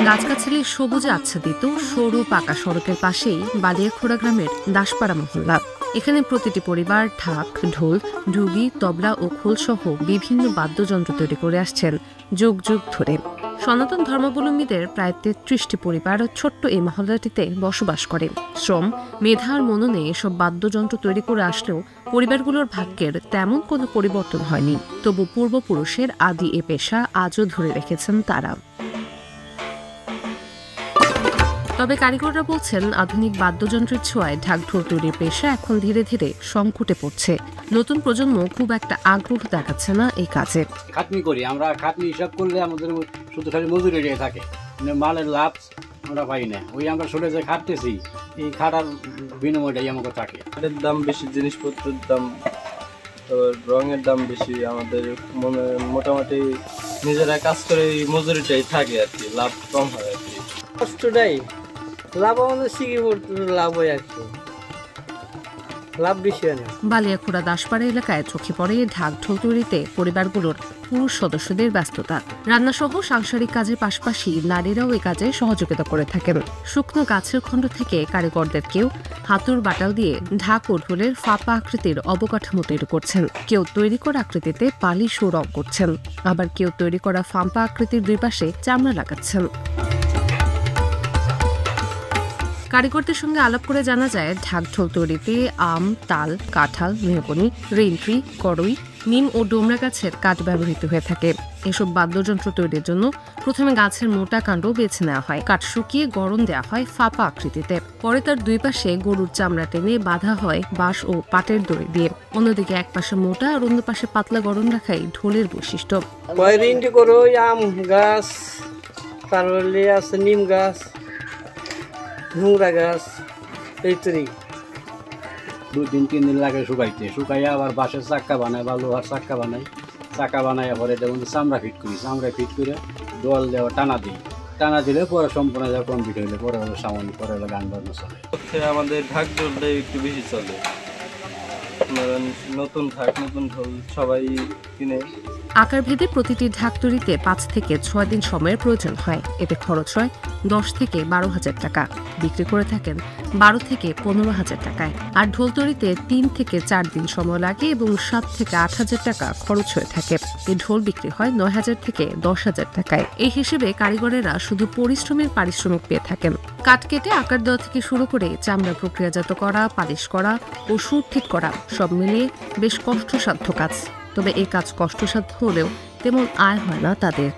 গাছগাছালি সবুজে আচ্ছাদিত সরু পাকা সড়কের পাশেই বালিয়াখোড়া গ্রামের দাসপাড়া মহল্লা। এখানে প্রতিটি পরিবার ঢাক, ঢোল, ডুগি, তবলা ও খোলসহ বিভিন্ন বাদ্যযন্ত্র তৈরি করে আসছেন যুগ যুগ ধরে। সনাতন ধর্মাবলম্বীদের প্রায় ৩৩টি পরিবার ছোট্ট এই মহল্লাটিতে বসবাস করে। শ্রম, মেধা আর মননে এসব বাদ্যযন্ত্র তৈরি করে আসলেও পরিবারগুলোর ভাগ্যের তেমন কোনো পরিবর্তন হয়নি। তবু পূর্বপুরুষের আদি এ পেশা আজও ধরে রেখেছেন তারা। তবে কারিগররা বলছেন, আধুনিক বাদ্যযন্ত্রের ছোঁয়ায় ঢাকঢোল তৈরির পেশা এখন ধীরে ধীরে সংকটে পড়ছে। নতুন প্রজন্ম খুব একটা আগ্রহ দেখাচ্ছে না এই কাজে। খাটনি করি আমরা, খাটনি হিসাব করলে আমাদের শুধু খালি মজুরি রেখে থাকে, মালের লাভ আমরা পাই না। ওই আমরা চলে যে খাটতেছি, এই খাটার বিনিময়টাই আমাকে থাকে। খাটের দাম বেশি, জিনিসপত্রের দাম, রঙের দাম বেশি। আমাদের মোটামুটি নিজেরা কাজ করে মজুরিটাই থাকে আর কি, লাভ কম হয় আর কি। কষ্টটাই লাভ, আমাদের শিখে লাভ হয় আর কি, লাভ বেশি হয় না। বালিয়াখোড়া দাসপাড়া এলাকায় চোখে পড়ে ঢাকঢোল তৈরিতে পরিবারগুলোর পুরুষ সদস্যদের ব্যস্ততা। রান্নাসহ সাংসারিক কাজের পাশাপাশি নারীরাও এই কাজে সহযোগিতা করে থাকেন। শুকনো গাছের খণ্ড থেকে কারিগরদের কেউ হাতুড় বাটাল দিয়ে ঢাক ও ঢোলের ফাঁপা আকৃতির অবকাঠামো তৈরি করছেন, কেউ তৈরি করা আকৃতিতে পালিশ ও রং করছেন, আবার কেউ তৈরি করা ফাঁপা আকৃতির দুই পাশে চামড়া লাগাচ্ছেন। কারিগরদের সঙ্গে আলাপ করে জানা যায়, ঢাকঢোল তৈরিতে আম, তাল, কাঁঠাল, মেহগনি, রেইনট্রি, করই, নিম ও ডোমরা গাছের কাঠ ব্যবহৃত হয়ে থাকে। এসব বাদ্যযন্ত্র তৈরির জন্য প্রথমে গাছের মোটা কাণ্ড বেছে নেওয়া হয়, কাঠ শুকিয়ে গড়ন দেওয়া হয় ফাঁপা আকৃতিতে। পরে তার দুই পাশে গরুর চামড়া টেনে বাঁধা হয় বাঁশ ও পাটের দড়ি দিয়ে। অন্যদিকে এক পাশে মোটা আর অন্য পাশে পাতলা গড়ন রাখাই ঢোলের বৈশিষ্ট্য। রেইনট্রি করই, আম গাছ, তারপরে আছে নিম গাছ, নোংরা গাছ, এই তৈরি 2-3 দিন লাগে শুকাইতে। শুকাইয়া আবার বাঁশের চাক্কা বানায় বা লোহার চাক্কা বানায়। চাক্কা বানায় পরে যেমন চামড়া ফিট করি, চামড়া ফিট করে দোয়াল দেওয়া টানা দিই। টানা দিলে পরে সম্পূর্ণ যা কমপ্লিট হইলে পরে হলো সামন, পরে হলো গান বাজনা চলে। আমাদের ঢাক ঢোলটাই একটু বেশি চলে। নতুন ঢাক, নতুন ঢোল সবাই কিনে। আকার ভেদে প্রতিটি ঢাক তৈরিতে 5 থেকে 6 দিন সময়ের প্রয়োজন হয়। এতে খরচ হয় 10 থেকে 12,000 টাকা। বিক্রি করে থাকেন 12 থেকে 15,000 টাকায়। আর ঢোল তৈরিতে 3 থেকে 4 দিন সময় লাগে এবং 7 থেকে 8,000 টাকা খরচ হয়ে থাকে। এই ঢোল বিক্রি হয় 9,000 থেকে 10,000 টাকায়। এই হিসেবে কারিগরেরা শুধু পরিশ্রমের পারিশ্রমিক পেয়ে থাকেন। কাঠ কেটে আকার দেওয়া থেকে শুরু করে চামড়া প্রক্রিয়াজাত করা, পালিশ করা ও সুর ঠিক করা সব মিলিয়ে বেশ কষ্টসাধ্য কাজ। তবে এই কাজ কষ্টসাধ্য হলেও তেমন আয় হয় না তাদের।